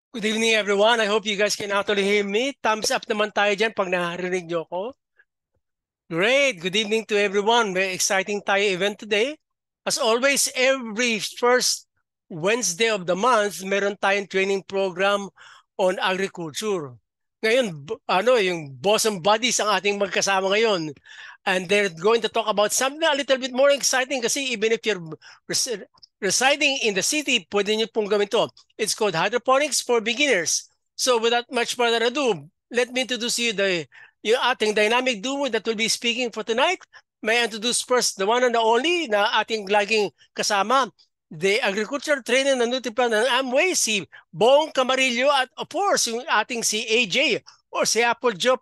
Good evening everyone. I hope you guys can actually hear me. Thumbs up naman tayo dyan pag narinig nyo ko. Great. Good evening to everyone. Very exciting tayo event today. As always, every first Wednesday of the month, meron tayong training program on agriculture. Ngayon, yung bosom buddies ang ating magkasama ngayon. And they're going to talk about something a little bit more exciting kasi even if you're res- residing in the city, pwede nyo pong gawin to. It's called hydroponics for beginners. So without much further ado, let me introduce you yung ating dynamic duo that will be speaking for tonight. May I introduce first the one and the only na ating laging kasama, the agriculture trainer ng Nutriplan ng Amway, si Bong Camarillo at of course yung ating si AJ or si Apple Joe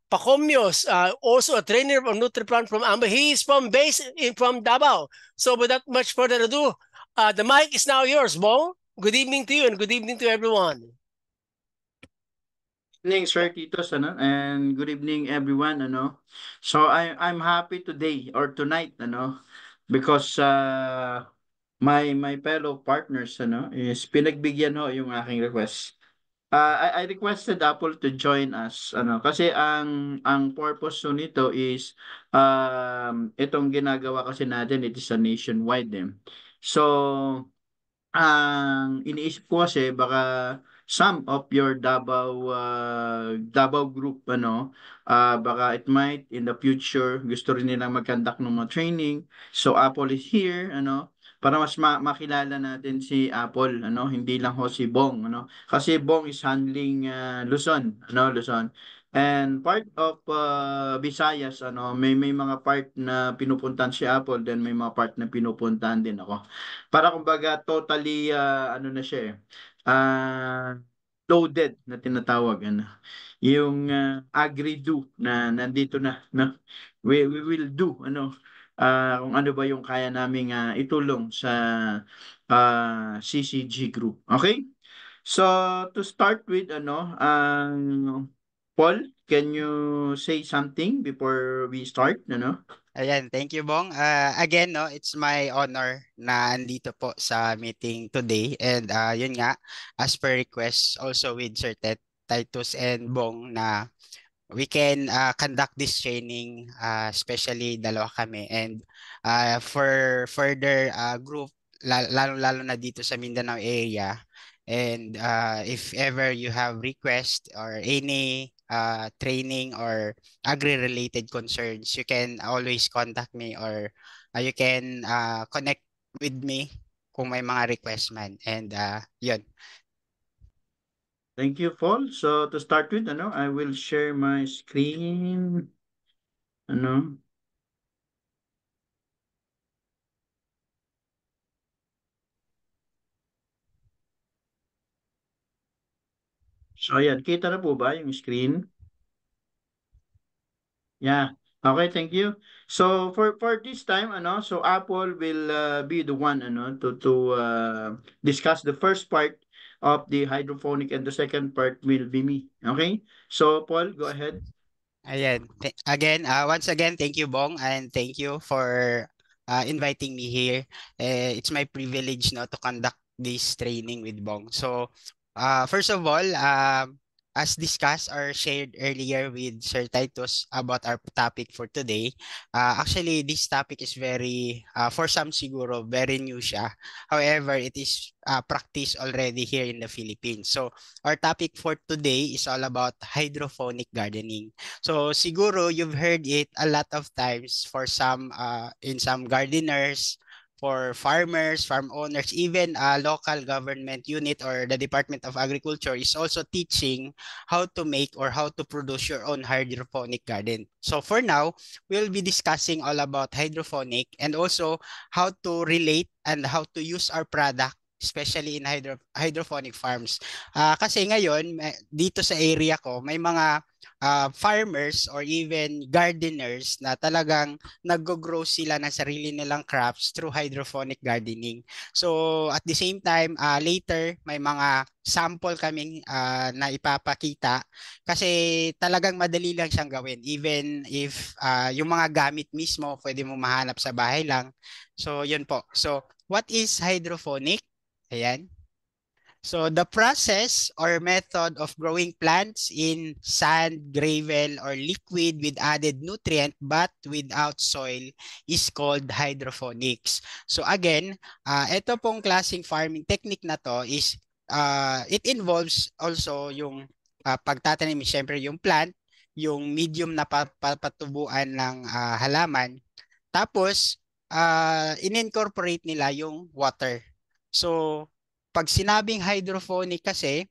Pacomyos, also a trainer of Nutriplan from Amway. He is from Davao. So without much further ado, the mic is now yours, Bong. Good evening to you and good evening to everyone. Evening, Sir Titos, and good evening, everyone, So I'm happy today or tonight, because my fellow partners, is pinagbigyan ho yung aking request. I requested Apple to join us, kasi ang purpose ho nito is itong ginagawa kasi natin, it is a nationwide, eh. So ang iniisip ko kasi baka some of your Davao group baka it might in the future gusto rin nilang mag-conduct ng mga training. So Apple is here para mas makilala natin si Apple hindi lang ho si Bong kasi Bong is handling Luzon Luzon. And part of Visayas may mga part na pinupuntahan si Apple, then may mga part na pinupuntahan din ako. Para kumbaga totally na siya ah loaded na tinatawag yung agri-do na nandito na no. We will do kung ano ba yung kaya naming itulong sa CCG group. Okay? So to start with Paul, can you say something before we start Ayan, thank you, Bong. Again, no, it's my honor na andito po sa meeting today. And yun nga, as per request, also with Sir Titus and Bong na we can conduct this training, especially dalawa kami. And for further group, lalo-lalo na dito sa Mindanao area. And if ever you have request or any training or agri-related concerns, you can always contact me or you can connect with me kung may mga request man. And yun. Thank you, Paul. So to start with, I will share my screen. Ano? So ayan, kita na po ba yung screen? Yeah. Okay, thank you. So for this time, so Apple will be the one to discuss the first part of the hydrophonic and the second part will be me. Okay? So Paul, go ahead. Ayan. Again, once again, thank you, Bong, and thank you for inviting me here. It's my privilege no, to conduct this training with Bong. So, first of all, as discussed or shared earlier with Sir Titus about our topic for today, actually, this topic is very, for some siguro, very new siya. However, it is practiced already here in the Philippines. So, our topic for today is all about hydroponic gardening. So siguro you've heard it a lot of times for some in some gardeners, for farmers, farm owners, even a local government unit or the Department of Agriculture is also teaching how to make or how to produce your own hydroponic garden. So for now, we'll be discussing all about hydroponic and also how to relate and how to use our product especially in hydroponic farms. Kasi ngayon, dito sa area ko, may mga farmers or even gardeners na talagang nag-grow sila ng sarili nilang crops through hydroponic gardening. So at the same time, later may mga sample kaming na ipapakita kasi talagang madali lang siyang gawin. Even if yung mga gamit mismo pwede mo mahanap sa bahay lang. So yun po. So what is hydroponic? Ayan. So the process or method of growing plants in sand, gravel, or liquid with added nutrient but without soil is called hydroponics. So again, ito pong klaseng farming technique na to is it involves also yung pagtatanim, syempre yung plant, yung medium na patubuan ng halaman, tapos in-incorporate nila yung water. So pag sinabing hydroponic kasi,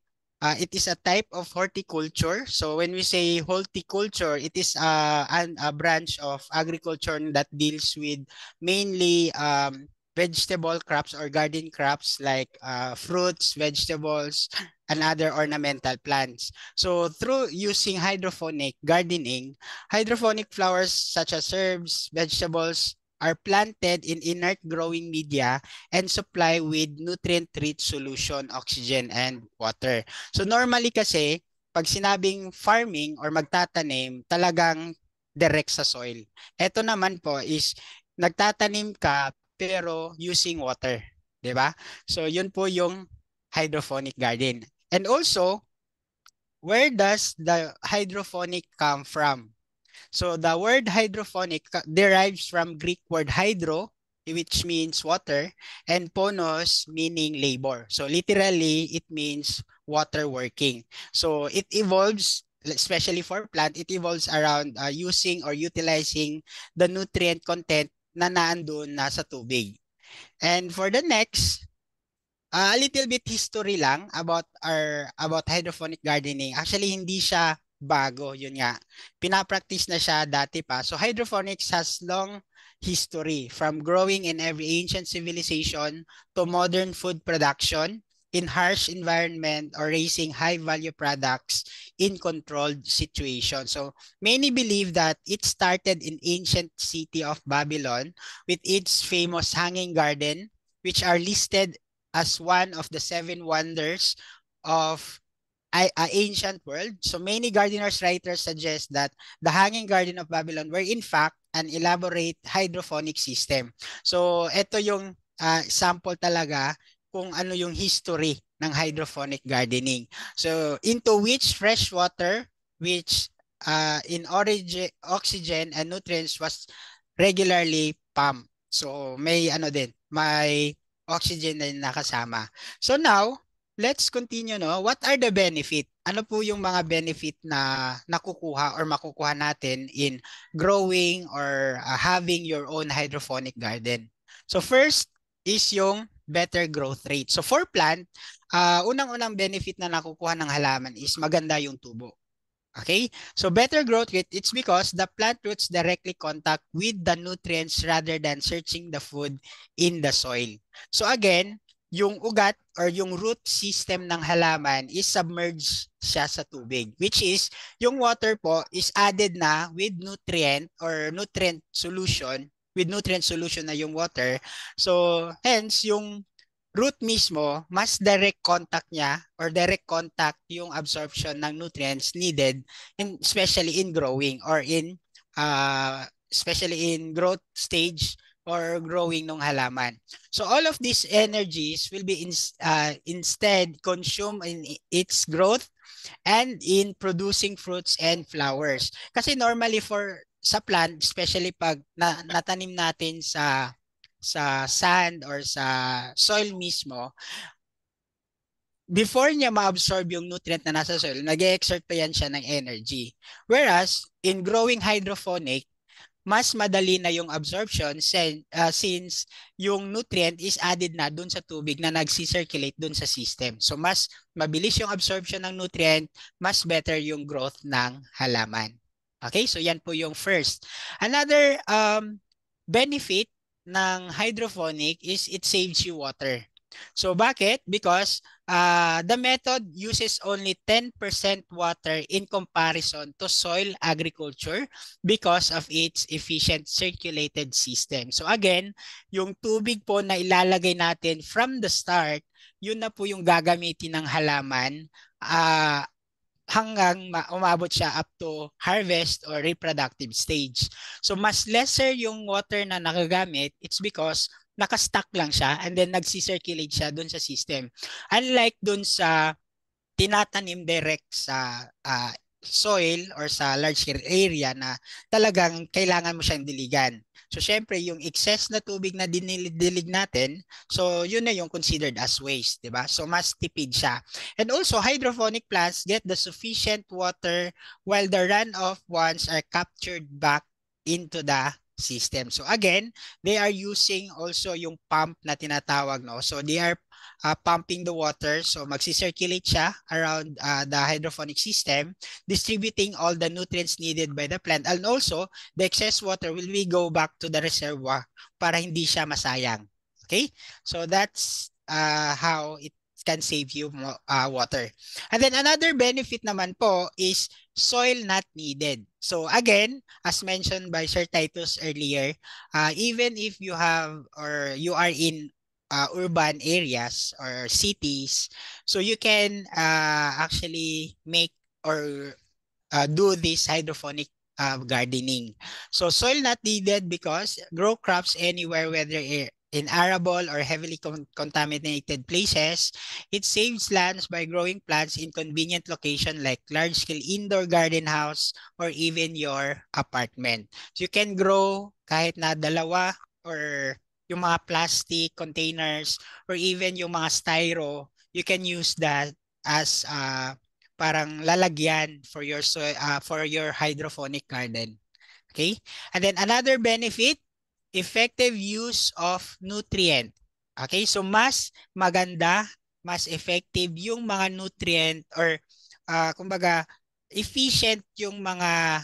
it is a type of horticulture. So when we say horticulture, it is a branch of agriculture that deals with mainly vegetable crops or garden crops like fruits, vegetables, and other ornamental plants. So through using hydroponic gardening, hydroponic flowers such as herbs, vegetables are planted in inert growing media and supply with nutrient-rich solution, oxygen, and water. So normally kasi, pag sinabing farming or magtatanim, talagang direct sa soil. Ito naman po is nagtatanim ka pero using water. 'Di ba? So yun po yung hydroponic garden. And also, where does the hydroponic come from? So the word hydroponic derives from Greek word hydro, which means water, and ponos meaning labor. So literally, it means water working. So it evolves, especially for plant, it evolves around using or utilizing the nutrient content na naandun na sa tubig. And for the next, a little bit history lang about hydroponic gardening. Actually, hindi siya bago, yun nga. Pinapractice na siya dati pa. So hydroponics has long history from growing in every ancient civilization to modern food production in harsh environment or raising high value products in controlled situations. So many believe that it started in ancient city of Babylon with its famous hanging garden, which are listed as one of the seven wonders of ancient world. So many gardeners writers suggest that the Hanging Garden of Babylon were in fact an elaborate hydroponic system. So ito yung sample talaga kung ano yung history ng hydroponic gardening. So into which fresh water, which in origin, oxygen and nutrients was regularly pumped. So may ano din, may oxygen na nakasama. So now, let's continue, no? What are the benefit? Ano po yung mga benefit na nakukuha or makukuha natin in growing or having your own hydroponic garden? So first is yung better growth rate. So for plant, unang-unang benefit na nakukuha ng halaman is maganda yung tubo. Okay, so better growth rate, it's because the plant roots directly contact with the nutrients rather than searching the food in the soil. So again, yung ugat or yung root system ng halaman is submerged siya sa tubig, which is yung water po is added na with nutrient or nutrient solution, na yung water. So hence yung root mismo, mas direct contact niya or direct contact yung absorption ng nutrients needed, especially in growing or in especially in growth stage or growing ng halaman. So all of these energies will be instead consumed in its growth and in producing fruits and flowers. Kasi normally sa plant, especially pag natanim natin sa sand or sa soil mismo, before niya ma-absorb yung nutrient na nasa soil, nag-exert pa yan siya ng energy. Whereas, in growing hydroponic, mas madali na yung absorption since yung nutrient is added na dun sa tubig na nag-circulate dun sa system. So, mas mabilis yung absorption ng nutrient, mas better yung growth ng halaman. Okay, so yan po yung first. Another benefit ng hydroponic is it saves you water. So bakit? Because the method uses only 10% water in comparison to soil agriculture because of its efficient circulated system. So again, yung tubig po na ilalagay natin from the start, yun na po yung gagamitin ng halaman hanggang umabot siya up to harvest or reproductive stage. So mas lesser yung water na nagagamit, it's because nakastack lang siya and then nagsi-circulate siya dun sa system. Unlike dun sa tinatanim direct sa soil or sa large scale area na talagang kailangan mo siyang diligan. So syempre yung excess na tubig na dinidilig natin, so yun na yung considered as waste, 'di ba? So mas tipid siya. And also hydroponic plants get the sufficient water while the runoff ones are captured back into the system. So again, they are using also yung pump na tinatawag, no? So they are pumping the water. So magsi-circulate siya around the hydroponic system, distributing all the nutrients needed by the plant. And also, the excess water will we go back to the reservoir para hindi siya masayang. Okay? So that's how it can save you water. And then another benefit naman po is soil not needed. So again, as mentioned by Sir Titus earlier, even if you have or you are in urban areas or cities, so you can actually make or do this hydroponic gardening. So soil not needed because grow crops anywhere, whether in arable or heavily contaminated places. It saves lands by growing plants in convenient location like large-scale indoor garden house or even your apartment. So you can grow kahit na dalawa or yung mga plastic containers or even yung mga styro, you can use that as parang lalagyan for your hydroponic garden. Okay? And then another benefit, effective use of nutrient. Okay? So mas maganda, mas effective yung mga nutrient or kumbaga efficient yung mga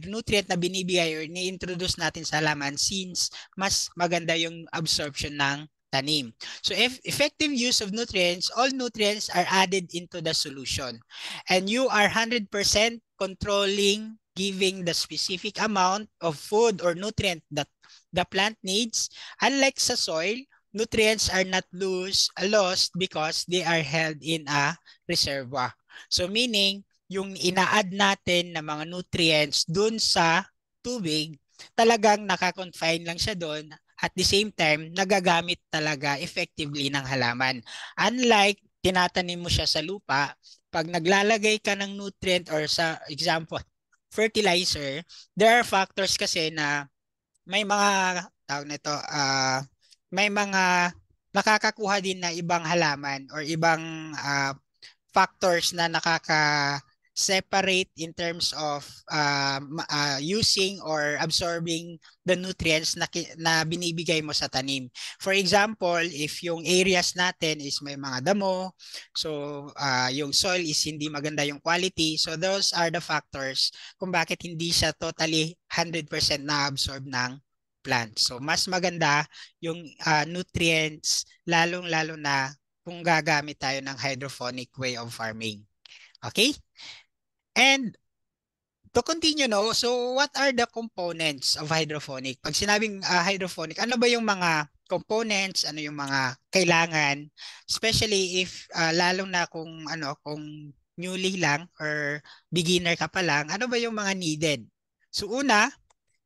nutrient na binibigay or ni-introduce natin sa halaman since mas maganda yung absorption ng tanim. So if effective use of nutrients, all nutrients are added into the solution. And you are 100% controlling giving the specific amount of food or nutrient that the plant needs. Unlike sa soil, nutrients are not lost because they are held in a reservoir. So meaning, yung ina-add natin na mga nutrients dun sa tubig, talagang nakakonfine lang siya doon. At the same time, nagagamit talaga effectively ng halaman. Unlike tinatanim mo siya sa lupa, pag naglalagay ka ng nutrient or sa example, fertilizer, there are factors kasi na may mga tawag nito, may mga nakakakuha din na ibang halaman or ibang factors na nakaka-separate in terms of using or absorbing the nutrients na binibigay mo sa tanim. For example, if yung areas natin is may mga damo, so yung soil is hindi maganda yung quality, so those are the factors kung bakit hindi siya totally 100% na-absorb ng plant. So mas maganda yung nutrients, lalong-lalo na kung gagamit tayo ng hydroponic way of farming. Okay? And to continue, no, so what are the components of hydroponic? Pag sinabing hydroponic, ano ba yung mga components, ano yung mga kailangan, especially if lalo na kung kung newly lang or beginner ka pa lang, ano ba yung mga needed? So una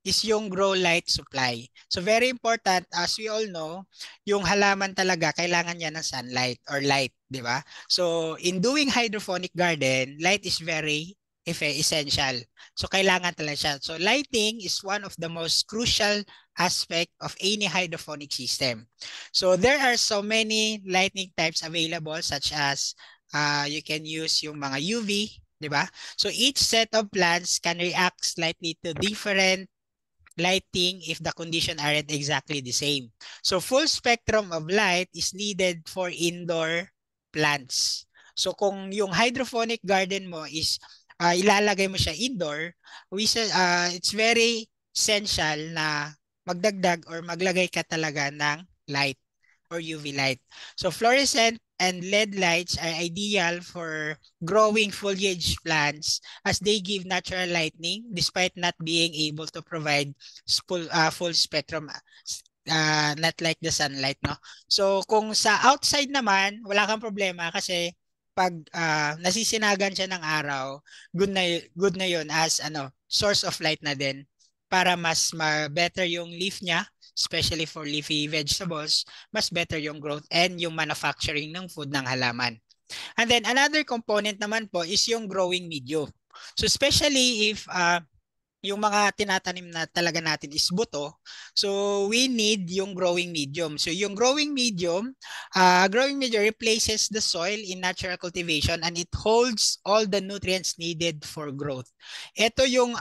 is yung grow light supply. So very important, as we all know, yung halaman talaga kailangan niya ng sunlight or light, di ba? So in doing hydroponic garden, light is very essential. So kailangan talaga siya. So lighting is one of the most crucial aspect of any hydroponic system. So there are so many lighting types available such as you can use yung mga UV, di ba? So each set of plants can react slightly to different lighting if the condition aren't exactly the same. So full spectrum of light is needed for indoor plants. So kung yung hydroponic garden mo is ilalagay mo siya indoor, it's very essential na magdagdag or maglagay ka talaga ng light or UV light. So fluorescent and LED lights are ideal for growing foliage plants as they give natural lighting despite not being able to provide full spectrum, not like the sunlight, no? So kung sa outside naman, wala kang problema kasi pag nasisinagan siya ng araw, good na yun as source of light na din para mas better yung leaf niya especially for leafy vegetables, mas better yung growth and yung manufacturing ng food ng halaman. And then another component naman po is yung growing medium. So especially if yung mga tinatanim na talaga natin is buto, so we need yung growing medium. So yung growing medium replaces the soil in natural cultivation and it holds all the nutrients needed for growth. Ito yung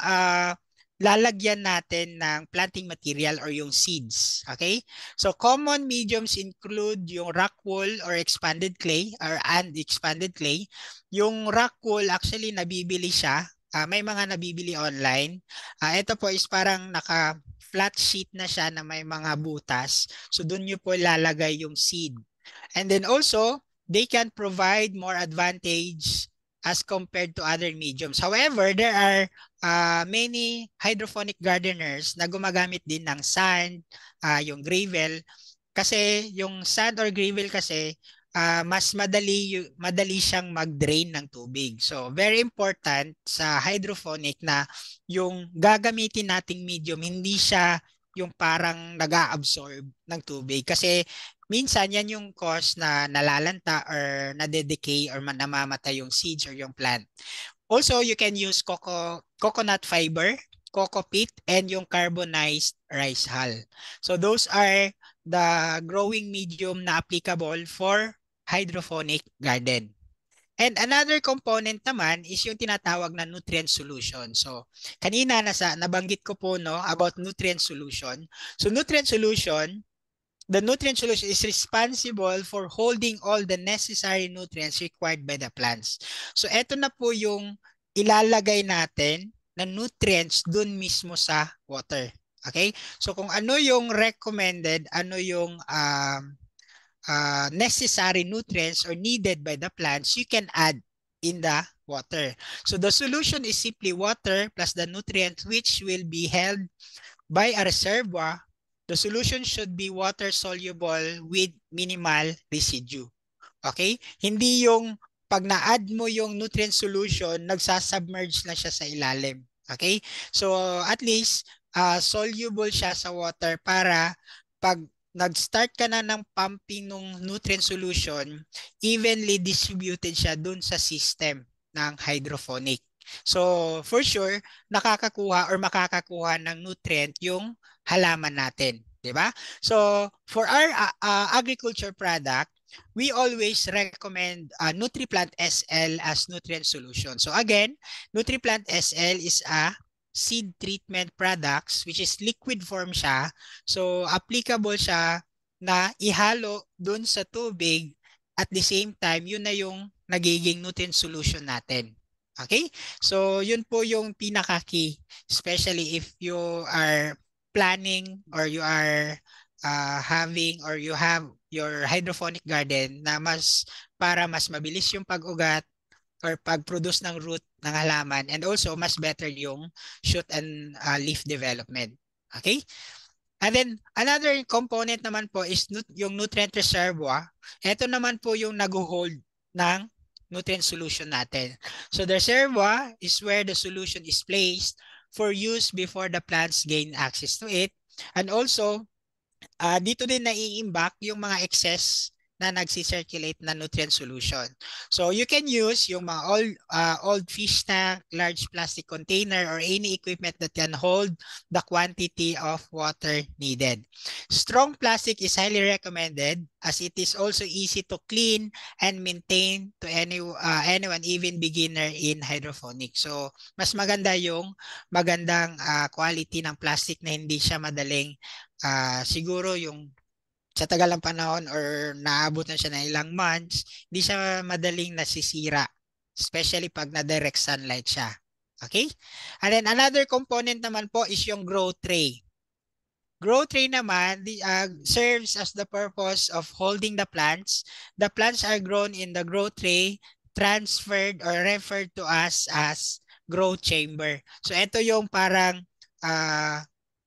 lalagyan natin ng planting material or yung seeds. Okay? So common mediums include yung rock wool or expanded clay and expanded clay. Yung rock wool actually nabibili siya. May mga nabibili online. Ito po is parang naka flat sheet na siya na may mga butas. So doon nyo po lalagay yung seed. And then also, they can provide more advantage as compared to other mediums. However, there are many hydroponic gardeners na gumagamit din ng sand, yung gravel. Kasi yung sand or gravel kasi mas madali siyang mag-drain ng tubig. So very important sa hydroponic na yung gagamitin nating medium hindi siya yung parang nag-a-absorb ng tubig kasi minsan yan yung cause na nalalanta or nade-decay or namamatay yung seeds or yung plant. Also, you can use coconut fiber, coco peat, and yung carbonized rice hull. So those are the growing medium na applicable for hydroponic garden. And another component naman is yung tinatawag na nutrient solution. So kanina nabanggit ko po about nutrient solution. So the nutrient solution is responsible for holding all the necessary nutrients required by the plants. So eto na po yung ilalagay natin na nutrients dun mismo sa water. Okay? So kung ano yung recommended, ano yung necessary nutrients or needed by the plants, you can add in the water. So the solution is simply water plus the nutrients which will be held by a reservoir. The solution should be water soluble with minimal residue. Okay? Hindi yung pag na-add mo yung nutrient solution, nagsasubmerge na siya sa ilalim. Okay? So at least soluble siya sa water para pag nag-start ka na ng pumping ng nutrient solution, evenly distributed siya dun sa system ng hydroponic. So for sure, nakakakuha or makakakuha ng nutrient yung halaman natin, 'di ba? So for our agriculture product, we always recommend NutriPlant SL as nutrient solution. So again, NutriPlant SL is a seed treatment products which is liquid form siya. So applicable siya na ihalo dun sa tubig at the same time yun na yung nagiging nutrient solution natin. Okay? So yun po yung pinaka-key, especially if you are planning or you are having or you have your hydroponic garden na para mas mabilis yung pag-ugat or pag-produce ng root ng halaman and also mas better yung shoot and leaf development. Okay? And then another component naman po is yung nutrient reservoir. Ito naman po yung nag-hold ng nutrient solution natin. So the reservoir is where the solution is placed for use before the plants gain access to it. And also, dito din naiimbak yung mga excess na nagsi-circulate na nutrient solution. So you can use yung mga old fish tank, large plastic container, or any equipment that can hold the quantity of water needed. Strong plastic is highly recommended as it is also easy to clean and maintain to anyone, even beginner in hydroponics. So mas maganda yung magandang quality ng plastic na hindi siya madaling siguro yung sa tagal ng panahon or naabot na siya ng ilang months, hindi siya madaling nasisira. Especially pag na-direct sunlight siya. Okay? And then another component naman po is yung grow tray. Grow tray naman serves as the purpose of holding the plants. The plants are grown in the grow tray, transferred or referred to us as grow chamber. So ito yung parang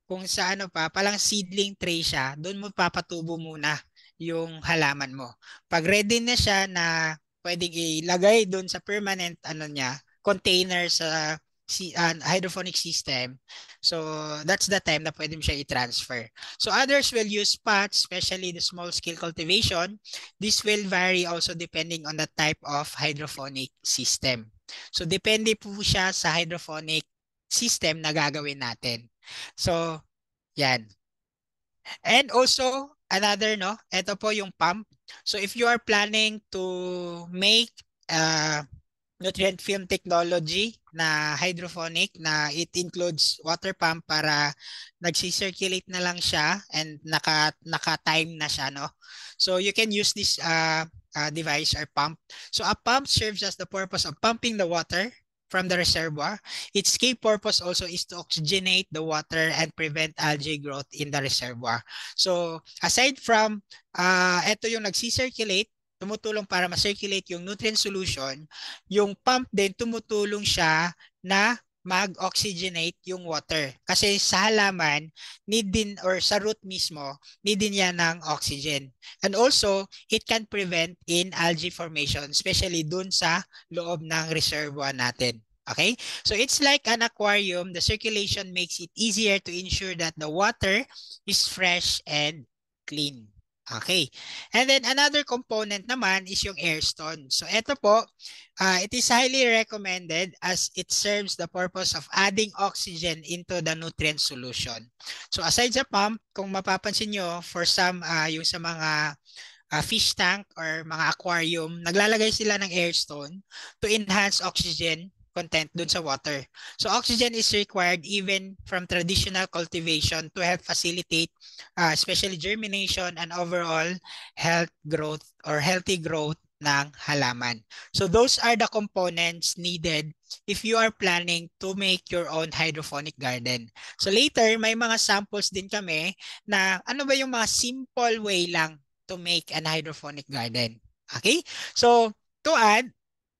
kung sa palang seedling tray siya, doon mo papatubo muna yung halaman mo. Pag ready na siya na pwedeng ilagay doon sa permanent container sa hydroponic system, so that's the time na pwede mo siya i-transfer. So others will use pots, especially the small scale cultivation. This will vary also depending on the type of hydroponic system. So depende po siya sa hydroponic system na gagawin natin. So yan. And also another, no, ito po yung pump. So if you are planning to make nutrient film technology na hydroponic, na it includes water pump para nagsi-circulate na lang siya and naka-time na siya, no? So you can use this device or pump. So a pump serves as the purpose of pumping the water from the reservoir. Its key purpose also is to oxygenate the water and prevent algae growth in the reservoir. So aside from ito yung nagsi-circulate, tumutulong para ma-circulate yung nutrient solution, yung pump din tumutulong siya na mag-oxygenate yung water. Kasi sa halaman, need din, or sa root mismo, need din yan ng oxygen. And also, it can prevent in algae formation, especially dun sa loob ng reservoir natin. Okay? So it's like an aquarium. The circulation makes it easier to ensure that the water is fresh and clean. Okay. And then another component naman is yung air stone. So ito po, it is highly recommended as it serves the purpose of adding oxygen into the nutrient solution. So aside sa pump, kung mapapansin nyo, for some, yung sa mga fish tank or mga aquarium, naglalagay sila ng air stone to enhance oxygen content dun sa water. So oxygen is required even from traditional cultivation to help facilitate especially germination and overall healthy growth ng halaman. So those are the components needed if you are planning to make your own hydroponic garden. So later, may mga samples din kami na ano ba yung mga simple way lang to make an hydroponic garden. Okay? So to add,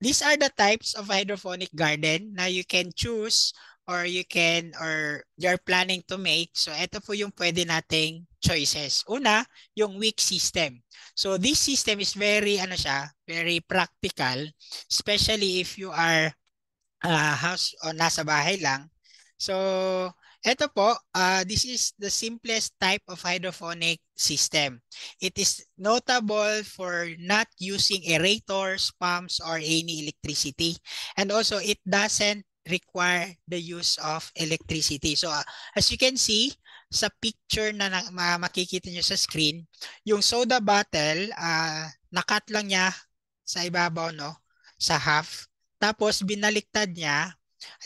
these are the types of hydroponic garden na you can choose or you're planning to make. So ito po yung pwede nating choices. Una, yung wick system. So this system is very very practical, especially if you are house o nasa bahay lang. So ito po, this is the simplest type of hydroponic system. It is notable for not using aerators, pumps, or any electricity. And also, it doesn't require the use of electricity. So as you can see, sa picture na makikita nyo sa screen, yung soda bottle, nakat lang niya sa ibabaw, no? Sa half. Tapos binaliktad niya,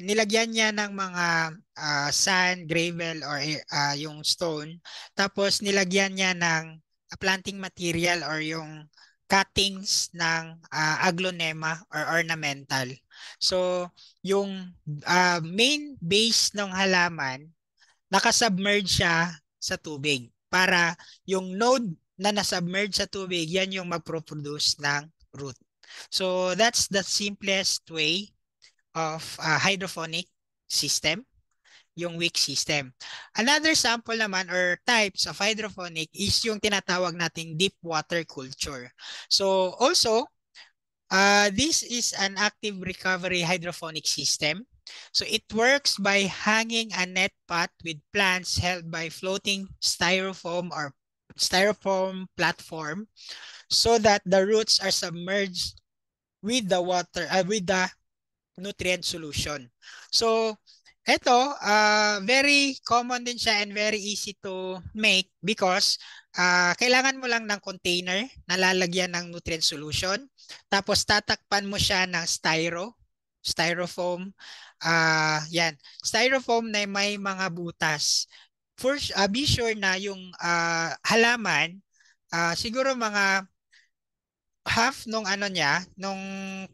nilagyan niya ng mga sand, gravel, or yung stone. Tapos nilagyan niya ng planting material or yung cuttings ng aglonema or ornamental. So yung main base ng halaman, nakasubmerge siya sa tubig para yung node na nasubmerge sa tubig, yan yung magproproduce ng root. So that's the simplest way of hydroponic system, yung wick system. Another sample naman or types of hydroponic is yung tinatawag nating deep water culture. So also, this is an active recovery hydroponic system. So it works by hanging a net pot with plants held by floating styrofoam or styrofoam platform so that the roots are submerged with the water, with the nutrient solution. So ito, very common din siya and very easy to make because kailangan mo lang ng container na lalagyan ng nutrient solution. Tapos tatakpan mo siya ng styrofoam. Yan, styrofoam na may mga butas. First, be sure na yung halaman, siguro mga half nung niya, nung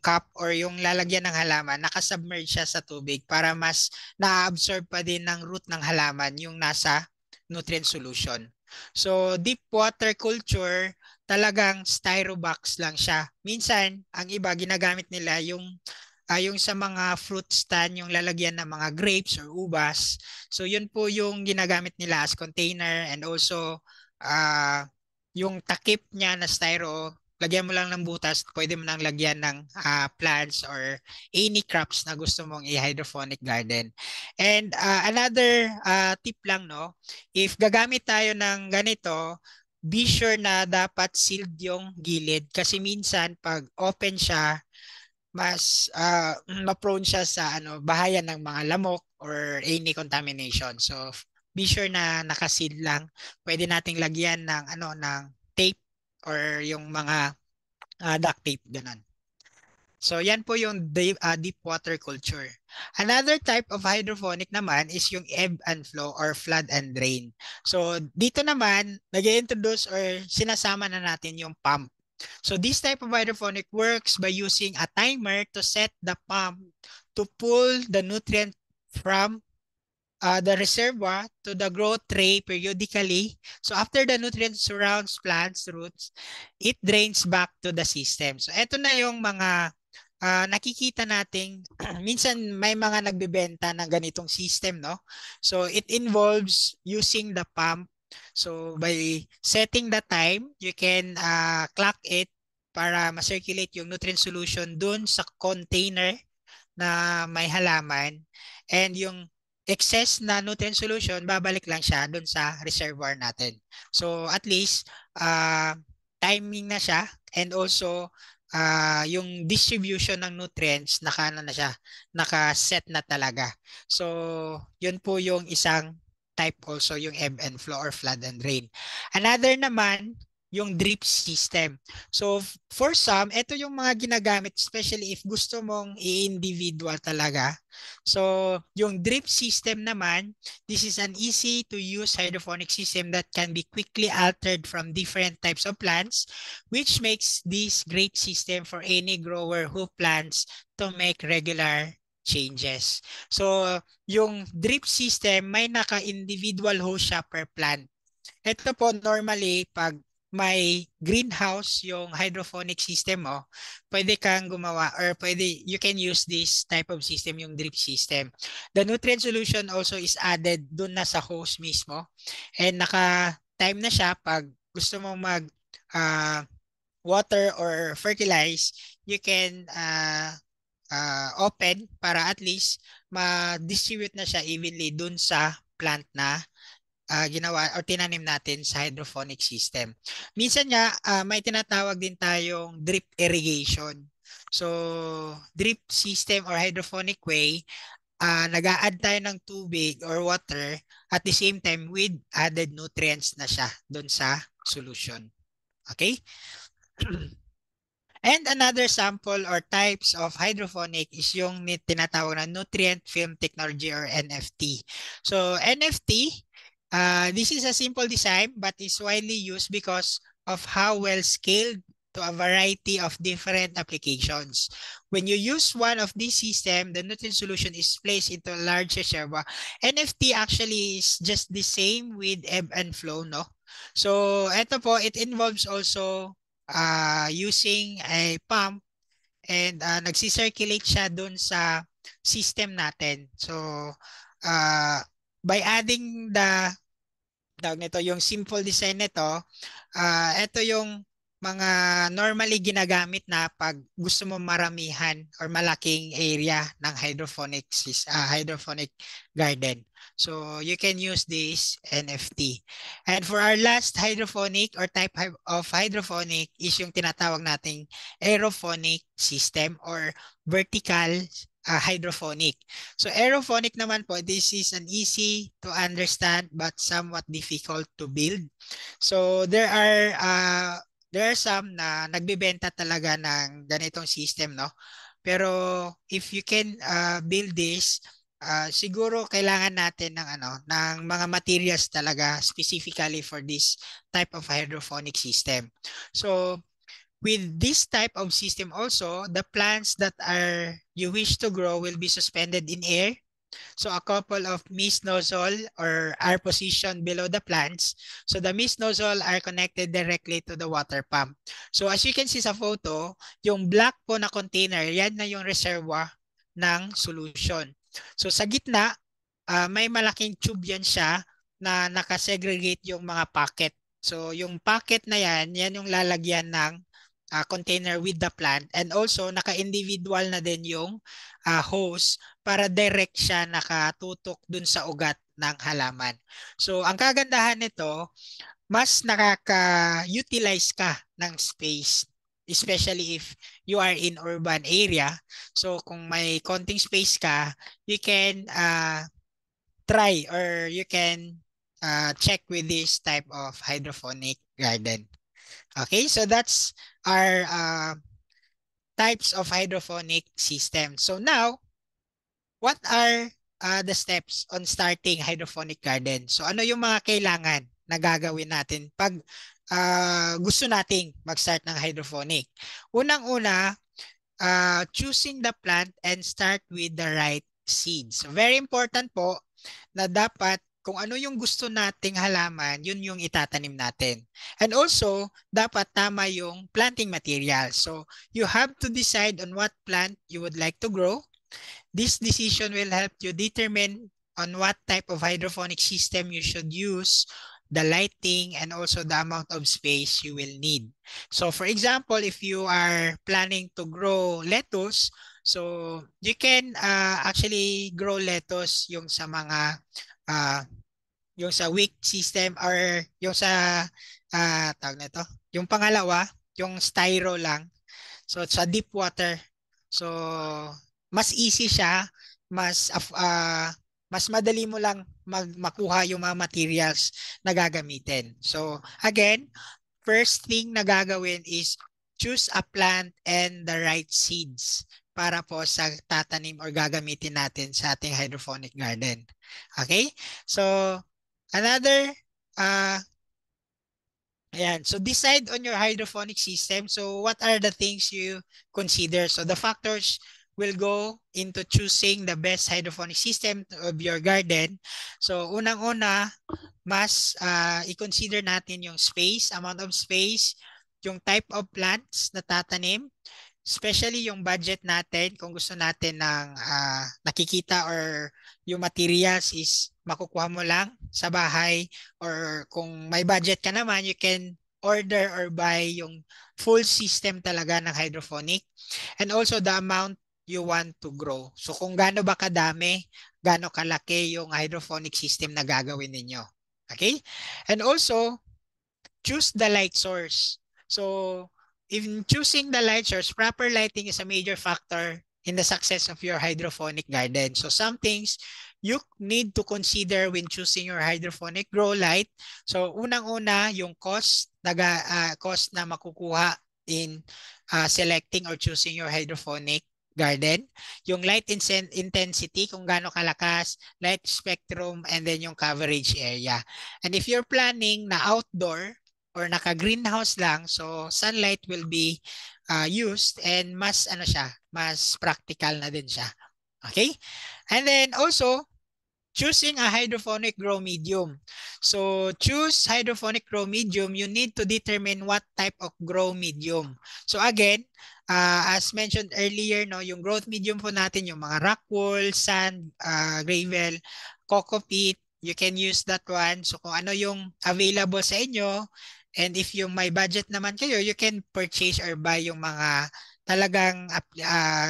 cup or yung lalagyan ng halaman, nakasubmerge siya sa tubig para mas na-absorb pa din ng root ng halaman yung nasa nutrient solution. So deep water culture, talagang styro box lang siya. Minsan, ang iba ginagamit nila yung sa mga fruit stand, yung lalagyan ng mga grapes or ubas. So yun po yung ginagamit nila as container, and also yung takip niya na styro lagyan mo lang ng butas, pwede mo nang lagyan ng plants or any crops na gusto mong i-hydroponic garden. And another tip lang, no, if gagamit tayo ng ganito, be sure na dapat sealed yung gilid kasi minsan pag open siya, mas ma-prone siya sa bahayan ng mga lamok or any contamination. So be sure na nakaseal lang. Pwede nating lagyan ng ng tape or yung mga duct tape ganun. So yan po yung deep water culture. Another type of hydroponic naman is yung ebb and flow or flood and drain. So dito naman, nag-introduce or sinasama na natin yung pump. So this type of hydroponic works by using a timer to set the pump to pull the nutrient from the reservoir to the growth tray periodically. So after the nutrient surrounds plants roots, it drains back to the system. So eto na yung mga nakikita nating minsan may mga nagbebenta ng ganitong system, no? So it involves using the pump. So by setting the time, you can clock it para ma-circulate yung nutrient solution dun sa container na may halaman, and yung excess na nutrient solution babalik lang siya dun sa reservoir natin. So at least timing na siya, and also yung distribution ng nutrients na siya, naka-set na talaga. So yun po yung isang type, also yung ebb and flow or flood and drain. Another naman yung drip system. So for some, ito yung mga ginagamit especially if gusto mong i-individual talaga. So yung drip system naman, this is an easy to use hydroponic system that can be quickly altered from different types of plants, which makes this great system for any grower who plans to make regular changes. So yung drip system, may naka-individual hose siya per plant. Ito po normally pag may greenhouse yung hydroponic system mo, pwede kang gumawa or you can use this type of system, yung drip system. The nutrient solution also is added dun na sa hose mismo, and naka-time na siya pag gusto mong mag water or fertilize, you can open para at least ma-distribute na siya evenly dun sa plant na ginawa or tinanim natin sa hydroponic system. Minsan nga, may tinatawag din tayong drip irrigation. So, drip system or hydroponic way, nag-a-add tayo ng tubig or water at the same time with added nutrients na siya doon sa solution. Okay? And another sample or types of hydroponic is yung tinatawag na nutrient film technology or NFT. So NFT, this is a simple design but is widely used because of how well scaled to a variety of different applications. When you use one of these systems, the nutrient solution is placed into a large reservoir. NFT actually is just the same with ebb and flow, no? So ito po, it involves also using a pump, and nagsi-circulate siya dun sa system natin. So by adding yung simple design nito, ito yung mga normally ginagamit na pag gusto mo maramihan or malaking area ng hydroponic garden. So you can use this NFT. And for our last hydroponic or type of hydroponic is yung tinatawag nating aerophonic system or vertical hydroponic. So aerophonic naman po, this is an easy to understand but somewhat difficult to build. So there are some na nagbebenta talaga ng ganitong system, no? Pero if you can build this, siguro kailangan natin ng mga materials talaga specifically for this type of hydroponic system. So with this type of system also, the plants that you wish to grow will be suspended in air. So a couple of mist nozzle are positioned below the plants. So the mist nozzle are connected directly to the water pump. So as you can see sa photo, yung black po na container, yan na yung reservoir ng solution. So sa gitna, may malaking tube yan siya na nakasegregate yung mga pocket. So yung pocket na yan yung lalagyan ng container with the plant, and also naka-individual na din yung hose para direct siya nakatutok dun sa ugat ng halaman. So ang kagandahan nito, mas nakaka-utilize ka ng space, especially if you are in urban area. So kung may konting space ka, you can try or you can check with this type of hydroponic garden. Okay, so that's our types of hydroponic system. So now, what are the steps on starting hydroponic garden? So ano yung mga kailangan na gagawin natin pag gusto nating mag-start ng hydroponic? Unang-una, choosing the plant and start with the right seeds. So very important po na dapat kung ano yung gusto nating halaman, yun yung itatanim natin. And also, dapat tama yung planting material. So, you have to decide on what plant you would like to grow. This decision will help you determine on what type of hydroponic system you should use, the lighting, and also the amount of space you will need. So, for example, if you are planning to grow lettuce, so you can actually grow lettuce yung sa mga yung sa wick system or yung sa tawag na ito, yung pangalawa, yung styro lang. So sa deep water. So mas easy siya, mas madali mo lang makuha yung mga materials na gagamitin. So again, first thing na gagawin is choose a plant and the right seeds para po sa tatanim or gagamitin natin sa ating hydroponic garden. Okay? So, another, ayan. So, decide on your hydroponic system. So, what are the things you consider? So, the factors will go into choosing the best hydroponic system of your garden. So, unang-una, mas i-consider natin yung space, amount of space, yung type of plants na tatanim, especially yung budget natin, kung gusto natin ng nakikita or yung materials is makukuha mo lang sa bahay, or kung may budget ka naman, you can order or buy yung full system talaga ng hydroponic, and also the amount you want to grow. So kung gaano ba kadami, gaano kalaki yung hydroponic system na gagawin ninyo. Okay? And also, choose the light source. So, in choosing the light source, proper lighting is a major factor in the success of your hydroponic garden. So, some things you need to consider when choosing your hydroponic grow light. So, unang-una, yung cost na makukuha in selecting or choosing your hydroponic garden, yung light intensity, kung gaano kalakas, light spectrum, and then yung coverage area. And if you're planning na outdoor or naka-greenhouse lang, so sunlight will be used, and mas mas practical na din siya. Okay? And then also, choosing a hydroponic grow medium. So choose hydroponic grow medium, you need to determine what type of grow medium. So again, as mentioned earlier, no, yung growth medium po natin, yung mga rock wool, sand, gravel, coco peat, you can use that one. So kung ano yung available sa inyo, and if yung may budget naman kayo, you can purchase or buy yung mga talagang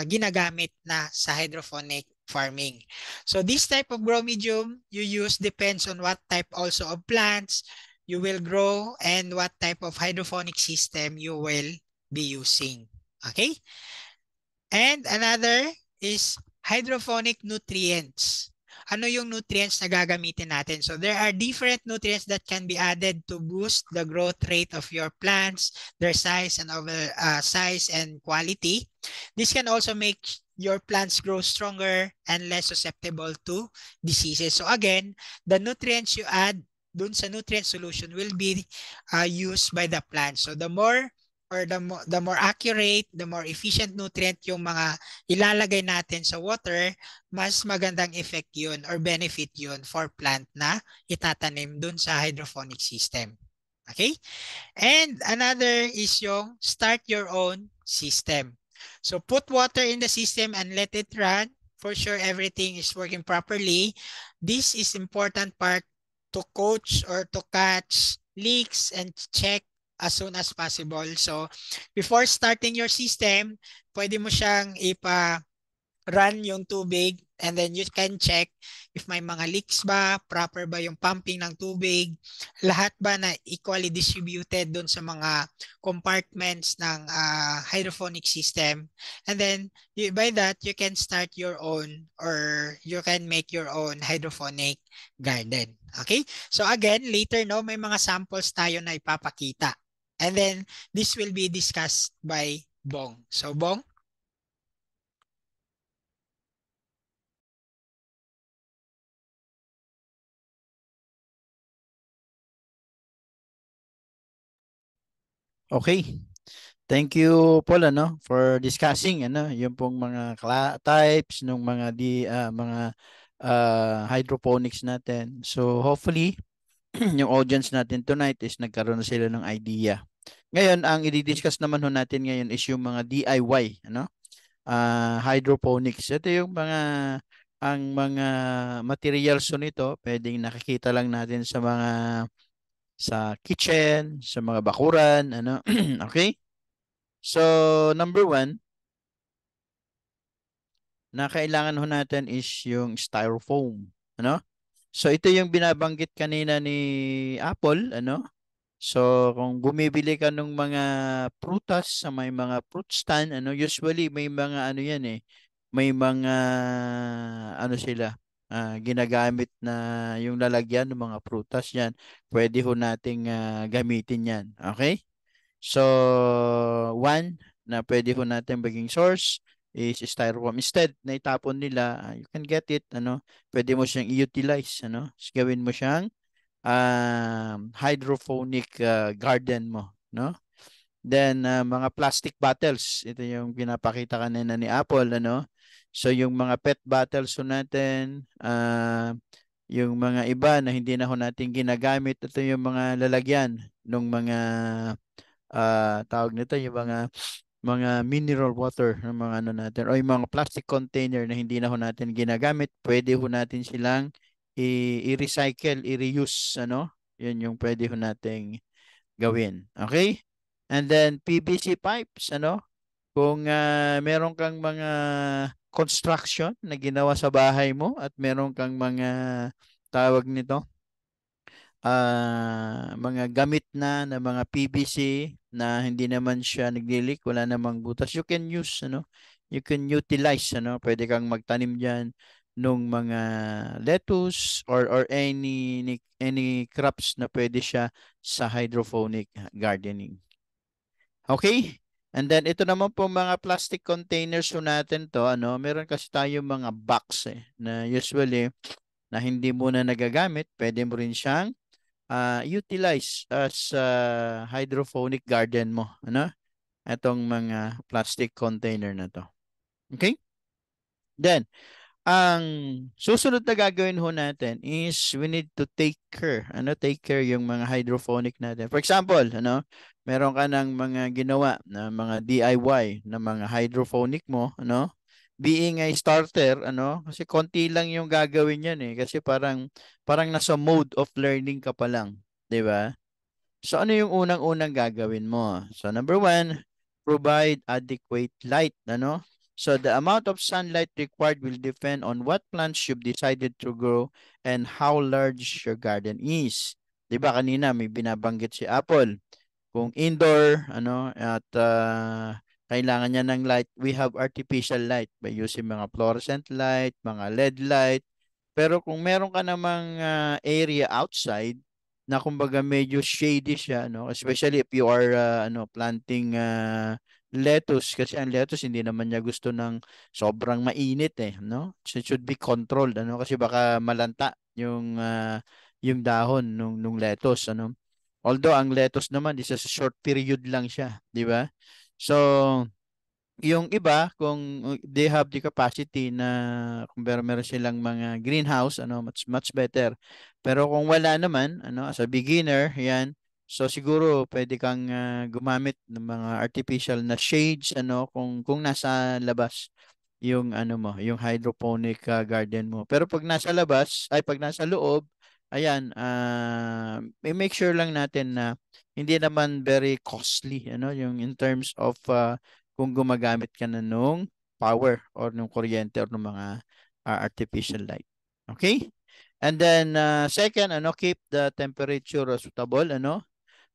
ginagamit na sa hydroponic farming. So this type of grow medium you use depends on what type also of plants you will grow and what type of hydroponic system you will be using. Okay? And another is hydroponic nutrients. Ano yung nutrients na gagamitin natin? So there are different nutrients that can be added to boost the growth rate of your plants, their size and size and quality. This can also make your plants grow stronger and less susceptible to diseases. So again, the nutrients you add dun sa nutrient solution will be used by the plant. So the more or the more accurate, the more efficient nutrient yung mga ilalagay natin sa water, mas magandang effect yun or benefit yun for plant na itatanim dun sa hydroponic system. Okay? And another is yung start your own system. So put water in the system and let it run. For sure everything is working properly. This is important part to coach or to catch leaks and check as soon as possible. So before starting your system, pwede mo siyang run yung tubig, and then you can check if may mga leaks ba, proper ba yung pumping ng tubig, lahat ba na equally distributed dun sa mga compartments ng hydroponic system. And then by that, you can start your own, or you can make your own hydroponic garden. Okay? So again, later no, may mga samples tayo na ipapakita. And then this will be discussed by Bong. So Bong? Okay. Thank you, Paul, for discussing yung pong mga types ng mga hydroponics natin. So hopefully yung audience natin tonight is nagkaroon na sila ng idea. Ngayon, ang i-discuss naman natin ngayon is yung mga DIY, hydroponics. Ito yung ang mga materials nito, pwedeng nakikita lang natin sa kitchen, sa mga bakuran, okay? So, number 1 na kailangan natin is yung styrofoam, So, ito yung binabanggit kanina ni Apple, So, kung bumibili ka ng mga prutas sa may mga fruit stand, usually may mga yan may mga sila ginagamit na yung lalagyan ng mga prutas yan. Pwede nating gamitin yan. Okay? So, one na pwede natin maging source is styrofoam. Instead na itapon nila, you can get it, pwede mo siyang i-utilize, gawin mo siyang hydroponic garden mo, Then mga plastic bottles, ito yung pinapakita kanina ni Apple, So yung mga PET bottles natin, yung mga iba na hindi na natin ginagamit, ito yung mga lalagyan ng mga tawag nito, yung mga mineral water ng mga natin, o yung mga plastic container na hindi na natin ginagamit, pwede natin silang i-recycle, i-reuse, Yun yung pwede nating gawin. Okay? And then PVC pipes, Kung meron kang mga construction na ginawa sa bahay mo at meron kang mga tawag nito, mga gamit na mga PVC na hindi naman siya nagli-leak, wala namang butas, you can use, you can utilize, pwede kang magtanim diyan nung mga lettuce or any crops na pwede siya sa hydroponic gardening. Okay? And then ito naman po mga plastic containers natin to, meron kasi tayong mga box na usually na hindi mo na nagagamit, pwede mo rin siyang utilize as hydroponic garden mo, Itong mga plastic container na to. Okay? Then, ang susunod na gagawin natin is we need to take care. Take care yung mga hydroponic natin. For example, meron ka ng mga ginawa na mga DIY na mga hydroponic mo, being a starter, kasi konti lang yung gagawin yan kasi parang nasa mode of learning ka pa lang, 'di ba? So ano yung unang-unang gagawin mo? So number 1, provide adequate light, So the amount of sunlight required will depend on what plants you've decided to grow and how large your garden is. 'Di ba kanina may binabanggit si Apple. Kung indoor, at kailangan niya ng light, we have artificial light by using mga fluorescent light, mga LED light. Pero kung meron ka namang area outside na kumbaga medyo shady siya, especially if you are planting lettuce, kasi ang lettuce hindi naman niya gusto ng sobrang mainit So it should be controlled, kasi baka malanta yung dahon nung lettuce, Although ang lettuce naman is a short period lang siya, di ba? So yung iba, kung they have the capacity na kung meron silang mga greenhouse, much better. Pero kung wala naman, as a beginner, yan, so siguro pwede kang gumamit ng mga artificial na shades, kung nasa labas yung yung hydroponic garden mo. Pero pag nasa labas, pag nasa loob, ayan, make sure lang natin na hindi naman very costly, yung in terms of kung gumagamit ka na nung power or nung kuryente or nung mga artificial light. Okay? And then second, keep the temperature suitable,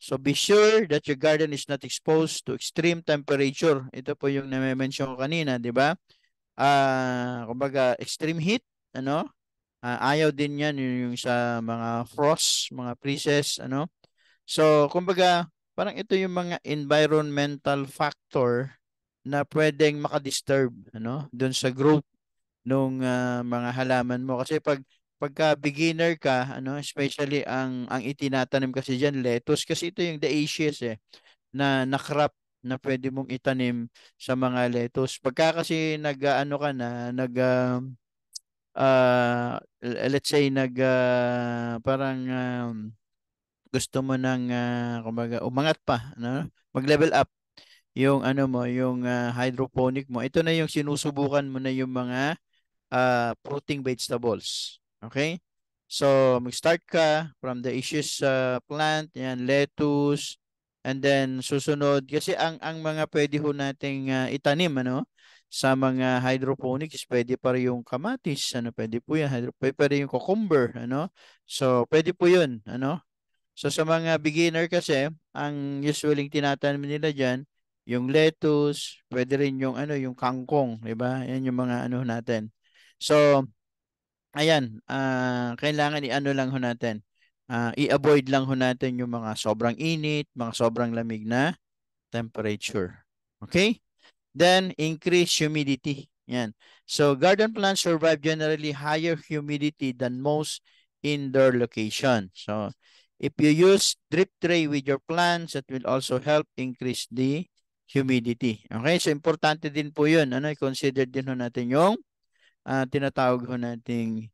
So be sure that your garden is not exposed to extreme temperature. Ito po yung na-mention ko kanina, di ba? Kumbaga extreme heat, ayaw din yan yung sa mga frost, mga freezes, So kumbaga parang ito yung mga environmental factor na pwedeng makadisturb, doon sa growth nung mga halaman mo. Kasi pagka beginner ka, especially ang itinatanim kasi diyan lettuce kasi ito yung dioecious na crop na pwede mong itanim sa mga lettuce. Pagka kasi nag-ano ka na, let's say parang gusto mo ng kumbaga umangat pa, mag-level up yung ano mo, yung hydroponic mo. Ito na yung sinusubukan mo na yung mga fruiting vegetables. Okay? So, mag-start ka from the issues plant, yan, lettuce, and then susunod, kasi ang mga pwede ho nating itanim, sa mga hydroponics, pwede pa rin yung kamatis, pwede po yan, pwede yung cucumber, So, pwede po yun, So, sa mga beginner kasi, ang usually tinatanim nila dyan, yung lettuce, pwede rin yung yung kangkong, 'di ba? Yan yung mga natin. So, ayan, kailangan i-ano lang ho natin. I-avoid lang ho natin yung mga sobrang init, mga sobrang lamig na temperature. Okay? Then, increase humidity. Yan. So, garden plants survive generally higher humidity than most indoor location. So, if you use drip tray with your plants, that will also help increase the humidity. Okay? So, importante din po yun. I-consider din ho natin yung tinatawag ho nating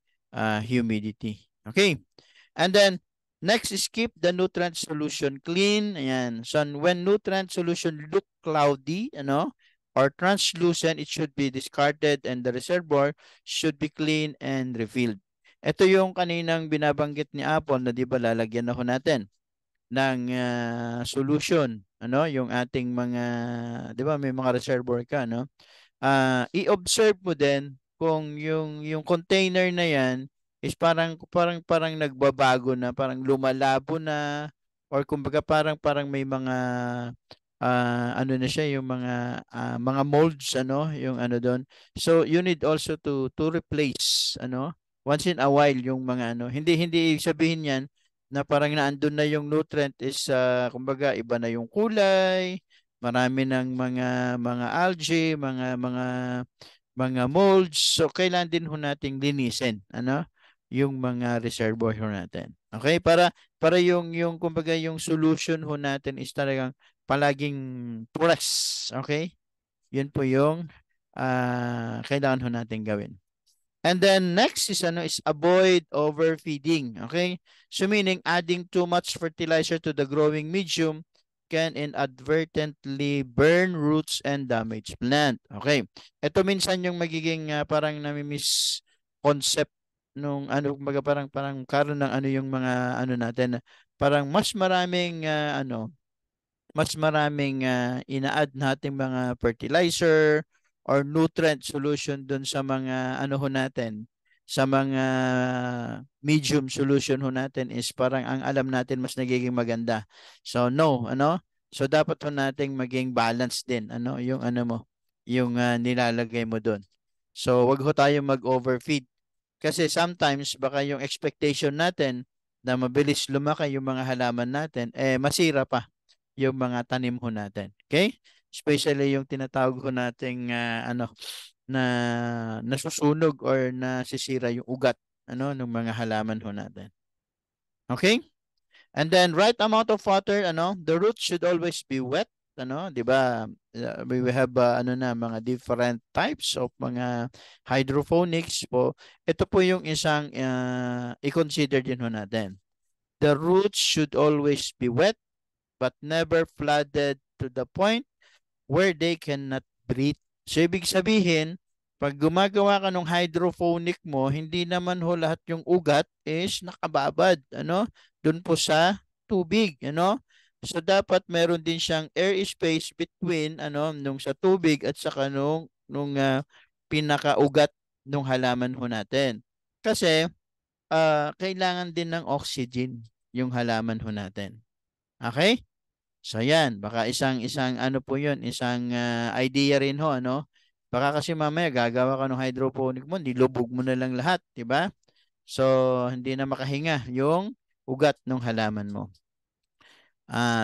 humidity. Okay? And then, next is keep the nutrient solution clean. Ayan. So, when nutrient solution look cloudy, or translucent, it should be discarded and the reservoir should be clean and refilled. Ito yung kaninang binabanggit ni Apple na di ba lalagyan na ho natin ng solution, yung ating mga, di ba may mga reservoir ka, i-observe mo din kung yung container na yan is parang nagbabago na, parang lumalabo na, or kumbaga parang may mga ano na siya, yung mga molds, yung doon. So you need also to replace, once in a while yung mga hindi sabihin yan na parang naandun na yung nutrient is kumbaga iba na yung kulay, marami ng mga algae, mga molds. So kailangan din ho nating linisin, yung mga reservoir ho natin. Okay? Para yung kumbaga yung solution ho natin is talagang palaging fresh. Okay? Yun po yung kailangan ho natin gawin. And then next is avoid overfeeding. Okay? So meaning adding too much fertilizer to the growing medium can inadvertently burn roots and damage plant. Okay. Ito minsan yung magiging parang nami-miss concept nung kumbaga parang karon ng yung mga natin, parang mas maraming ina-add nating mga fertilizer or nutrient solution dun sa mga ho natin, sa mga medium solution ho natin is parang ang alam natin mas nagiging maganda. So no, so dapat ho nating maging balance din, yung mo, yung nilalagay mo dun. So wag ho tayo mag-overfeed. Kasi sometimes baka yung expectation natin na mabilis lumaki yung mga halaman natin, masira pa yung mga tanim ho natin. Okay? Especially yung tinatawag ho nating na nasusunog or nasisira yung ugat ng mga halaman ho natin. Okay? And then right amount of water, the roots should always be wet, 'di ba? We have mga different types of mga hydroponics po. Ito po yung isang i-consider din ho natin. The roots should always be wet but never flooded to the point where they cannot breathe. So, ibig sabihin, Pag gumagawa ka ng hydroponic mo, hindi naman ho lahat yung ugat is nakababad, ano? Doon po sa tubig, ano? So dapat meron din siyang air space between nung sa tubig at saka nung pinakaugat nung halaman ho natin. Kasi kailangan din ng oxygen yung halaman ho natin. Okay? So yan, baka isang ano po 'yun, isang idea rin ho, ano? Baka kasi mamaya gagawa ka ng hydroponic mo, nilubog mo na lang lahat, 'di ba? So hindi na makahinga yung ugat ng halaman mo.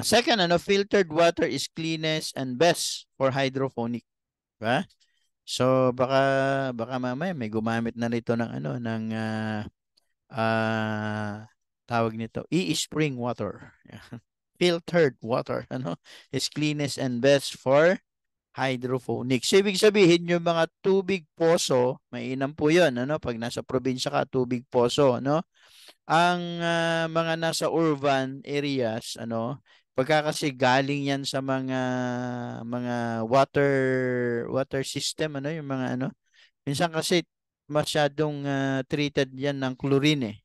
Second, filtered water is cleanest and best for hydroponic, 'di ba? So baka mamaya may gumamit na nito ng ng tawag nito, e-spring water. Filtered water, is cleanest and best for hydroponics. So, ibig sabihin yung mga tubig poso, mainam po 'yon, pag nasa probinsya ka, tubig poso, Ang mga nasa urban areas, pagka kasi galing 'yan sa mga water system, yung mga minsan kasi masyadong treated 'yan ng chlorine,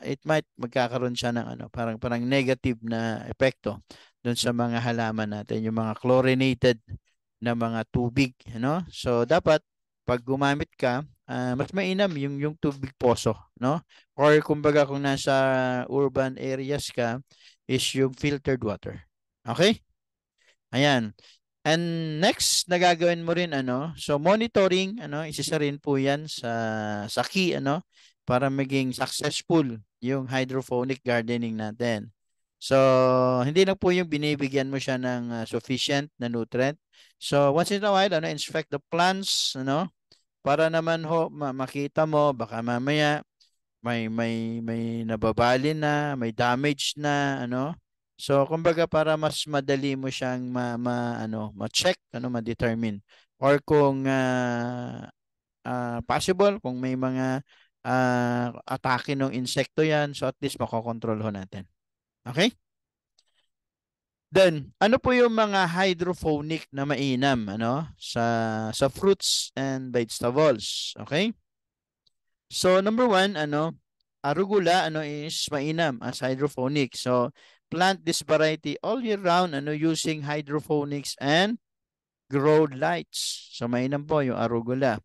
it might magkakaroon siya ng parang negative na epekto doon sa mga halaman natin, yung mga chlorinated na mga tubig, So dapat pag gumamit ka, mas mainam yung tubig poso, Or kumbaga kung nasa urban areas ka is yung filtered water. Okay? Ayan. And next na gagawin mo rin so monitoring isa rin po 'yan sa key para maging successful yung hydroponic gardening natin. So hindi lang po yung binibigyan mo siya ng sufficient na nutrient. So once in a while inspect the plants para naman ho makita mo baka mamaya may nababali na, may damage na So kumbaga para mas madali mo siyang ma-check, ma-determine. Or kung possible kung may mga atake ng insekto 'yan, so at least makokontrol ho natin. Okay? Then, ano po yung mga hydroponic na mainam sa fruits and vegetables, okay? So number 1, arugula is mainam as hydroponic. So plant this variety all year round using hydroponics and grow lights. So mainam po yung arugula.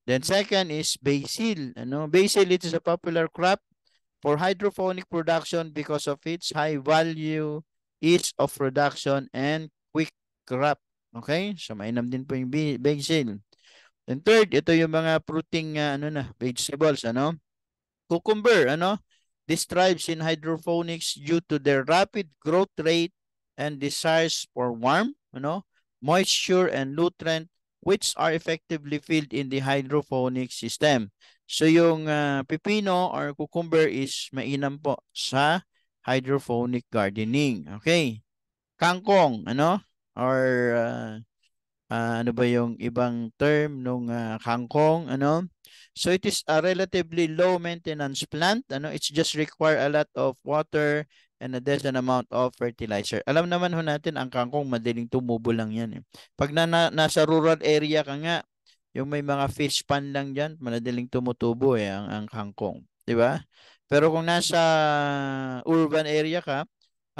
Then second is basil. Basil, it is a popular crop for hydroponic production because of its high value, ease of production, and quick crop. Okay? So mainam din po yung basil. Then third, ito yung mga fruiting vegetables, Cucumber, This thrives in hydroponics due to their rapid growth rate and desires for warmth, moisture and nutrient which are effectively filled in the hydroponic system. So yung pipino or cucumber is mainam po sa hydroponic gardening. Okay. Kangkong, or ano ba yung ibang term nung kangkong, So it is a relatively low maintenance plant, it's just require a lot of water and a decent amount of fertilizer. Alam naman ho natin ang kangkong madaling tumubo lang yan. Pag nasa rural area ka nga, yung may mga fish pond lang diyan, madaling tumutubo ang kangkong, 'di ba? Pero kung nasa urban area ka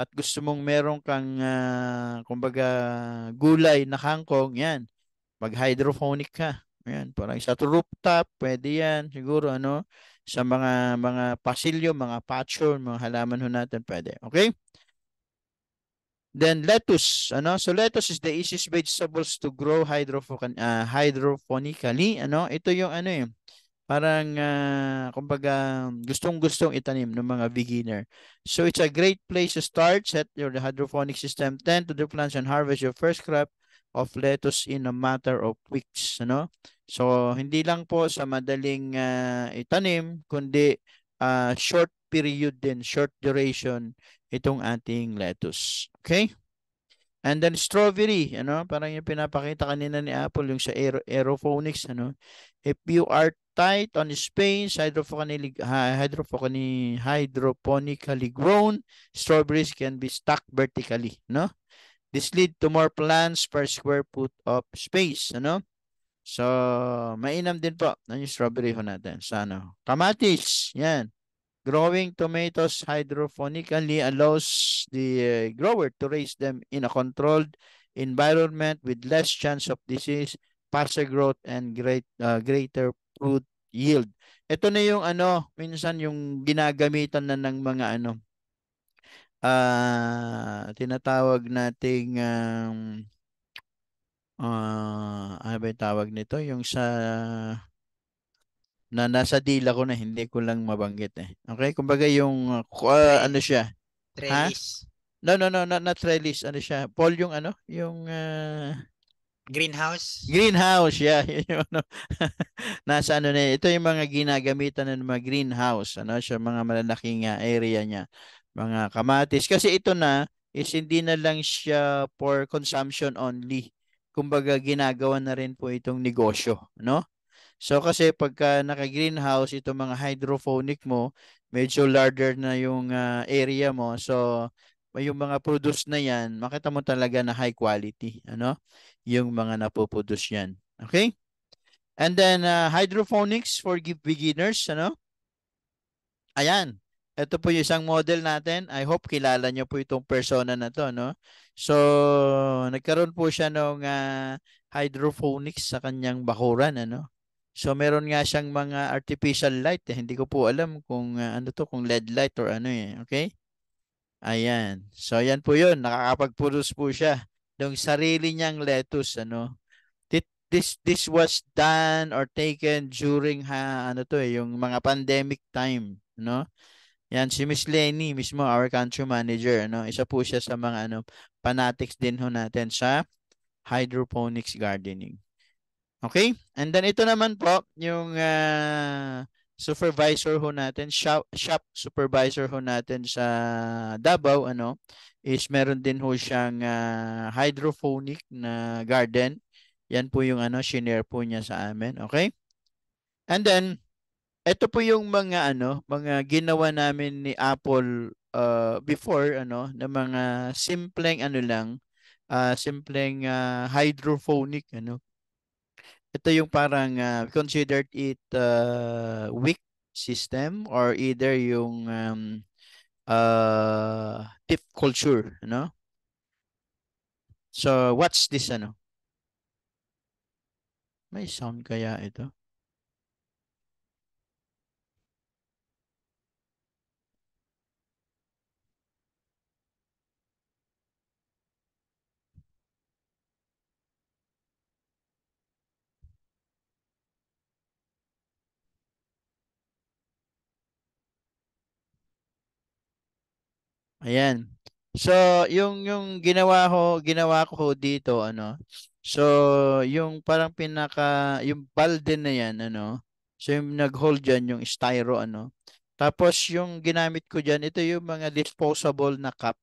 at gusto mong meron kang kumbaga gulay na kangkong, yan, mag-hydroponic ka. Ayan, parang sa rooftop, pwede yan. Siguro, sa mga pasilyo, mga patio, mga halaman ho natin, pwede. Okay? Then, lettuce. So, lettuce is the easiest vegetables to grow hydroponically. Ito yung parang, kumbaga, gustong-gustong itanim ng mga beginner. So, it's a great place to start. Set your hydroponic system, tend to the plants and harvest your first crop of lettuce in a matter of weeks, So hindi lang po sa madaling itanim kundi short period din, short duration itong ating lettuce. Okay? And then strawberry, parang yung pinapakita kanina ni Apple yung sa aeroponics, If you are tight on space, hydroponically grown, strawberries can be stacked vertically, This lead to more plants per square foot of space, ano? So, mainam din po yung strawberry ho natin sa ano. Kamatis, yan. Growing tomatoes hydrophonically allows the grower to raise them in a controlled environment with less chance of disease, faster growth, and greater fruit yield. Ito na yung ano, minsan yung ginagamitan na ng mga ano, tinatawag nating ano ba yung tawag nito? Yung sa na nasa dila ko na hindi ko lang mabanggit eh. Okay? Kumbaga yung ano siya? Ha? Trellis. No, no, no, not trellis. Ano siya? Paul yung ano? Yung Greenhouse. greenhouse. Yeah. Yun yung ano. Nasa ano na ito yung mga ginagamitan ng mga greenhouse. Ano siya? Mga malalaking area niya. Mga kamatis. Kasi ito na is hindi na lang siya for consumption only. Kumbaga ginagawa na rin po itong negosyo. No? So kasi pagka naka-greenhouse, itong mga hydroponic mo, medyo larger na yung area mo. So yung mga produce na yan, makita mo talaga na high quality, ano? Yung mga napoproduce yan. Okay? And then hydroponics for beginners, ano? Ayan. Ito po yung isang model natin. I hope kilala nyo po itong persona na to, no? So, nagkaroon po siya ng hydroponics sa kanyang bakuran, ano? So, meron nga siyang mga artificial light. Hindi ko po alam kung ano to, kung LED light or ano eh. Okay? Ayan. So, ayan po yun. Nakakapag-produce po siya ng sarili niyang lettuce, ano? This was done or taken during ano to eh, yung mga pandemic time, no? Yan si Miss Lenny mismo, our country manager, ano? Isa po siya sa mga ano fanatics din ho natin sa hydroponics gardening. Okay? And then ito naman po yung supervisor ho natin, shop supervisor ho natin sa Davao, ano, is meron din ho siyang hydroponic na garden. Yan po yung ano, shinare po niya sa amin. Okay? And then, ito po yung mga ano, mga ginawa namin ni Apple before ano, na mga simpleng ano lang, simpleng hydroponic ano. Ito yung parang considered it weak system or either yung tip culture, ano? So, what's this ano? May sound kaya ito? Ayan. So, yung ginawa ko ho dito ano. So, yung parang yung balde na yan ano. So, yung nag-hold diyan yung styro ano. Tapos yung ginamit ko diyan, ito yung mga disposable na cup.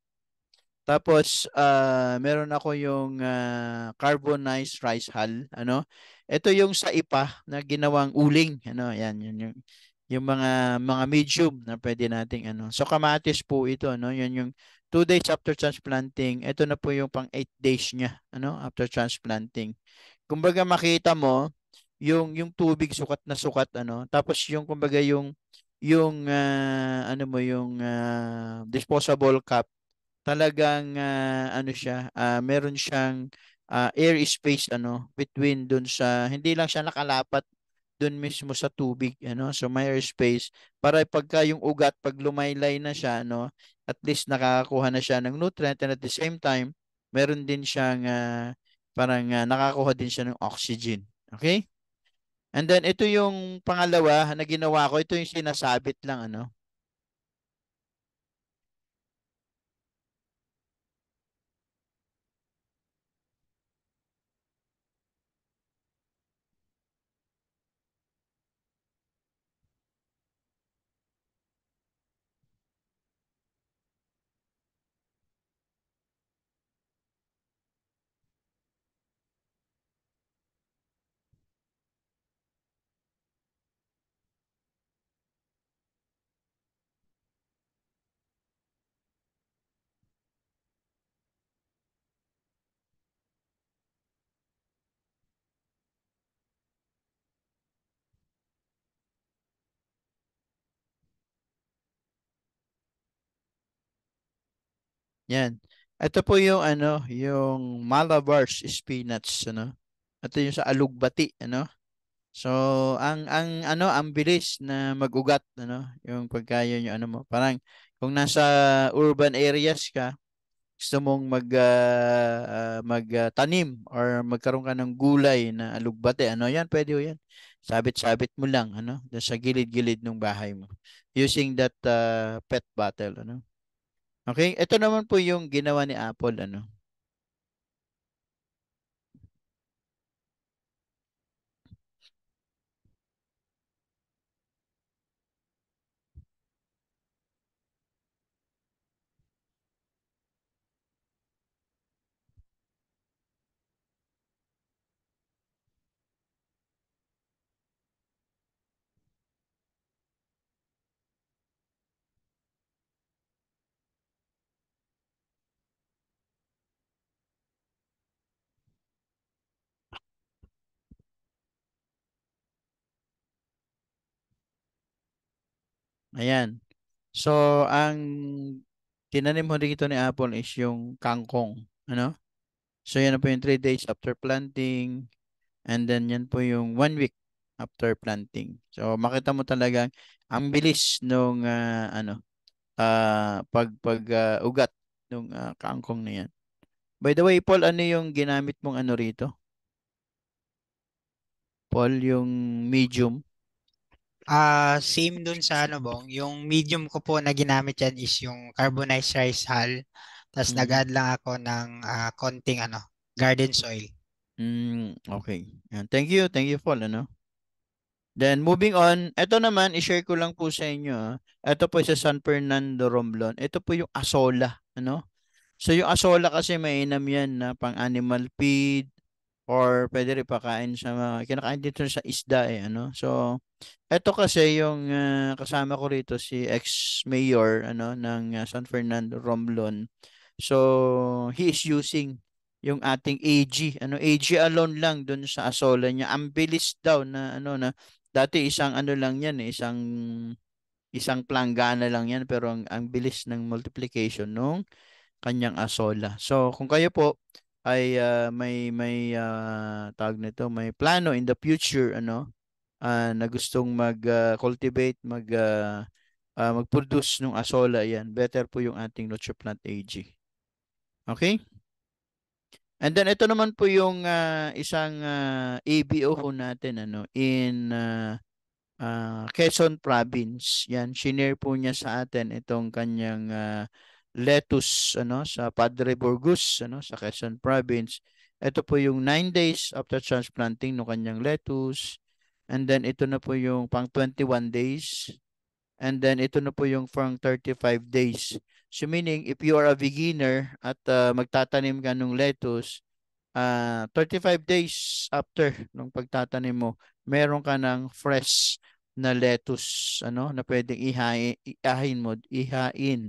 Tapos meron ako yung carbonized rice hull, ano. Ito yung sa ipa na ginawang uling, ano, yan yung mga medium na pwede nating ano. So kamatis po ito, no. Yan yung 2 days after transplanting. Ito na po yung pang 8 days niya, ano, after transplanting. Kumbaga makita mo yung tubig sukat na sukat ano. Tapos yung kumbaga yung ano mo yung disposable cup talagang ano siya, meron siyang air space ano between dun sa hindi lang siya nakalapat dun mismo sa tubig ano. So may air space para pagka yung ugat pag lumaylay na siya ano, at least nakakakuha na siya ng nutrient and at the same time meron din siyang parang nakakuha din siya ng oxygen. Okay? And then ito yung pangalawa na ginawa ko, ito yung sinasabit lang ano. Yan. Ito po yung ano, yung Malabars spinach, ano. Ito yung sa alugbati, ano. So, ang bilis na mag-ugat, ano, yung pagkaya yung ano mo. Parang kung nasa urban areas ka, gusto mong tanim or magkaroon ka ng gulay na alugbate, ano, yan, pwede ho yan. Sabit-sabit mo lang, ano, dun sa gilid-gilid ng bahay mo. Using that pet bottle, ano. Okay, ito naman po yung ginawa ni Apple, ano. Ayan. So, ang tinanim mo dito ni Apple is yung kangkong, ano? So, yan na po yung 3 days after planting. And then, yan po yung 1 week after planting. So, makita mo talagang ang bilis nung, ugat nung kangkong na yan. By the way, Paul, ano yung ginamit mong ano rito? Paul, yung medium. Same dun sa ano bong, yung medium ko po na ginamit yan is yung carbonized rice hull. Tapos Mhm. nag-add lang ako ng konting garden soil. Okay. Yan. Thank you, Paul, ano? Then, moving on, ito naman, i-share ko lang po sa inyo. Ito po sa San Fernando, Romblon. Ito po yung asola, ano? So, yung asola kasi mainam yan na pang animal feed or pwede rin pakain sa mga, kinakain dito sa isda eh, ano? So, ito kasi yung kasama ko rito si ex-mayor, ano, ng San Fernando, Romblon. So, he is using yung ating AG. Ano, AG alone lang dun sa asola niya. Ang bilis daw na ano na dati isang ano lang yan, eh, isang planggana lang yan pero ang bilis ng multiplication nung kanyang asola. So, kung kayo po ay may tawag nito, may plano in the future ano na gustong mag-cultivate, mag-produce ng asola yan, better po yung ating Nutri-Plant AG. Okay? And then ito naman po yung isang ABO ho natin ano in Quezon Province. Yan, shinare po niya sa atin itong kanyang lettuce ano sa Padre Burgos ano sa Quezon Province. Ito po yung 9 days after transplanting ng kanyang lettuce. And then ito na po yung pang 21 days. And then ito na po yung pang 35 days. So meaning if you are a beginner at magtatanim ka ng lettuce, 35 days after nung pagtatanim mo, meron ka ng fresh na lettuce ano na pwedeng ihain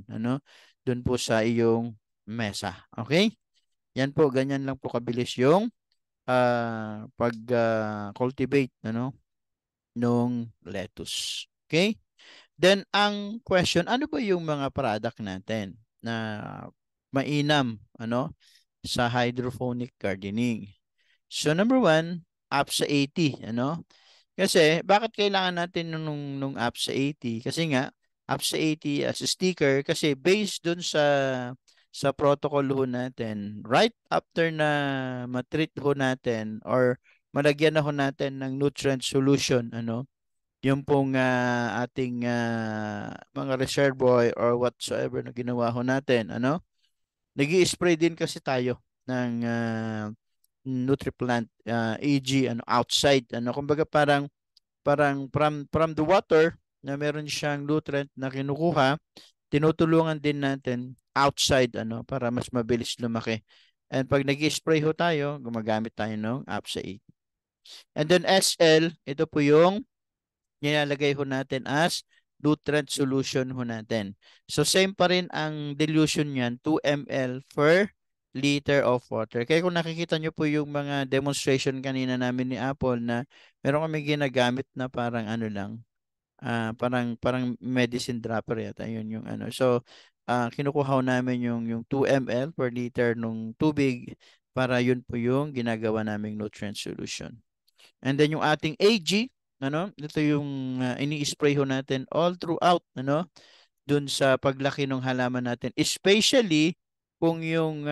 ano doon po sa iyong mesa. Okay? Yan po, ganyan lang po kabilis yung pag cultivate ano nung lettuce. Okay? Then ang question, ano ba yung mga product natin na mainam ano sa hydroponic gardening? So number one, APSA 80, ano? Kasi bakit kailangan natin nung APSA 80? Kasi nga APSA 80 as a sticker kasi based dun sa protocol ho natin, right after na matreat ho natin or malagyan na ho natin ng nutrient solution, ano? Yung pong ating mga reservoir or whatsoever na ginawa ho natin, ano? Nag-i-spray din kasi tayo ng Nutri-Plant AG ano outside ano kumbaga parang from the water na meron siyang nutrient na kinukuha, tinutulungan din natin outside ano para mas mabilis lumaki. And pag nag-spray ho tayo, gumagamit tayo ng APSA 8. And then SL, ito po yung nilalagay ho natin as nutrient solution ho natin. So same pa rin ang dilution niyan, 2 ml per liter of water. Kaya kung nakikita nyo po yung mga demonstration kanina namin ni Apple na meron kami ginagamit na parang ano lang, parang medicine dropper yata yun yung ano. So kinukuha namin yung 2 ml per liter nung tubig para yun po yung ginagawa naming nutrient solution. And then yung ating AG, ito yung ini-spray ho natin all throughout, dun sa paglaki ng halaman natin. Especially kung yung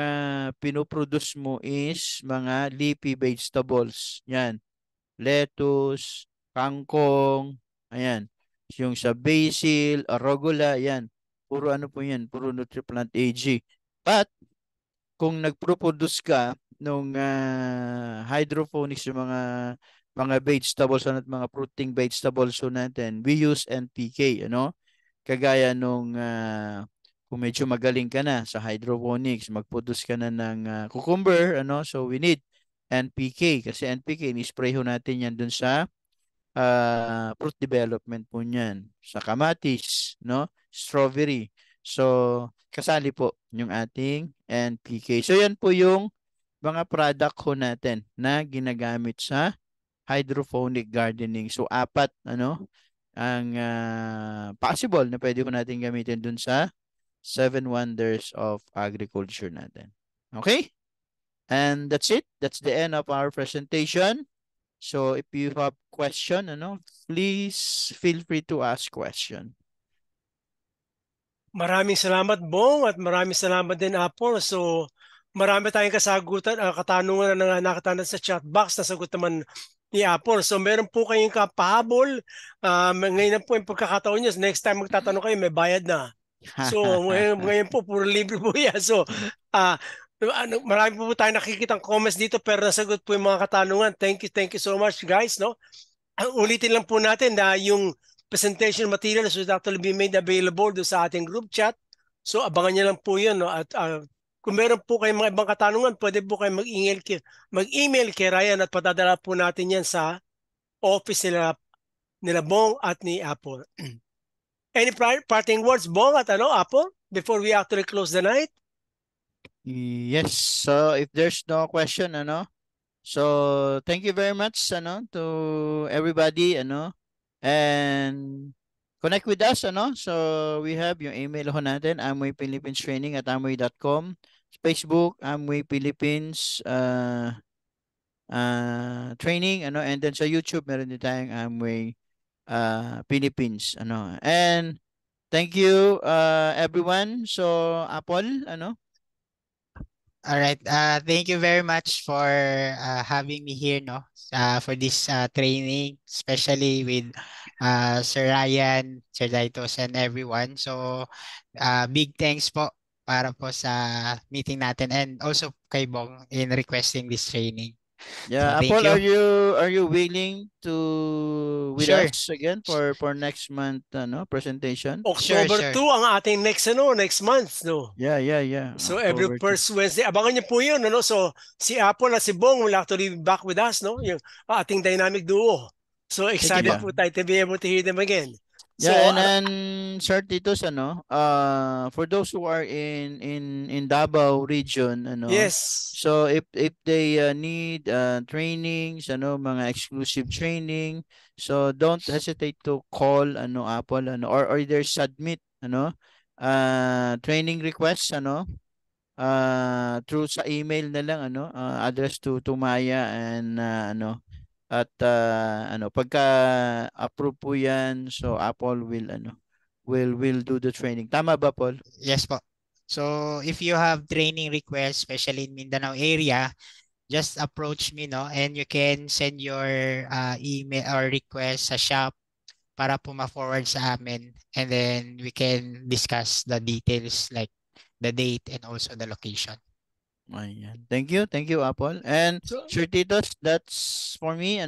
pinoproduce mo is mga leafy vegetables. Yan. Lettuce, kangkong, ayan. Yung sa basil, arugula, yan. Puro ano po yan, puro NutriPlant AG. But, kung nagproduce ka nung hydroponics, yung mga vegetables at mga fruiting vegetables so natin, we use NPK, kagaya nung kung medyo magaling ka na sa hydroponics, mag-produce ka na ng cucumber, so we need NPK kasi NPK, ni-spray ho natin yan dun sa fruit development po niyan. Sa kamatis, strawberry. So, kasali po yung ating NPK. So, yan po yung mga product ho natin na ginagamit sa hydroponic gardening. So, 4, ang possible na pwede ko natin gamitin dun sa 7 wonders of agriculture natin. Okay? And that's it. That's the end of our presentation. So if you have question, please feel free to ask question. Maraming salamat, Bong, at maraming salamat din, Apple. So, marami tayong katanungan na nakatanong sa chat box, nasagot naman ni Apple. So, meron po kayong kapahabol. Ngayon na po yung pagkakataon nyo. Next time magtatanong kayo, may bayad na. So, ngayon po, puro libre po yan. So, marami po tayong nakikitang comments dito, pero nasagot po yung mga katanungan. Thank you so much, guys. Ulitin lang po natin na yung presentation materials will actually be made available do sa ating group chat. So, abangan niyo lang po yun. At kung meron po kayong mga ibang katanungan, pwede po kayo mag-email kay Ryan at patadala po natin yan sa office nila Bong at ni Apple. Any parting words, Bong at Apple, before we actually close the night? Yes. So if there's no question, so thank you very much, to everybody, and connect with us, So we have yung email ho natin, amwayphilippinestraining@amway.com, Facebook, Amway Philippines training, and then sa YouTube meron din tayong Amway Philippines, And thank you everyone. So Apple, All right. Thank you very much for having me here, for this training, especially with Sir Ryan, Sir Daitos, and everyone. So, big thanks po para po sa meeting natin and also kay Bong in requesting this training. Yeah, So, thank Apple, you. are you willing to with Sure. us again for next month presentation? October Sure. 2 ang ating next month, Yeah. So every October 2. first Wednesday, abangan niyo po yun, So si Apple at si Bong will actually be back with us, Yung ating dynamic duo. So excited Yeah. po tayo to be able to hear them again. So, Yeah, and then Sir Titos, for those who are in Davao region, yes. So if they need trainings, mga exclusive training, so don't hesitate to call Apple or either submit training requests through sa email na lang address to Maya and at pagka approve po yan, so Apple will do the training. Tama ba, Paul? Yes po. So if you have training requests, especially in Mindanao area, just approach me, and you can send your email or request sa shop para po ma-forward sa amin, and then we can discuss the details like the date and also the location. Ayan. Thank you, Apple. And So, Sir Titos, that's for me,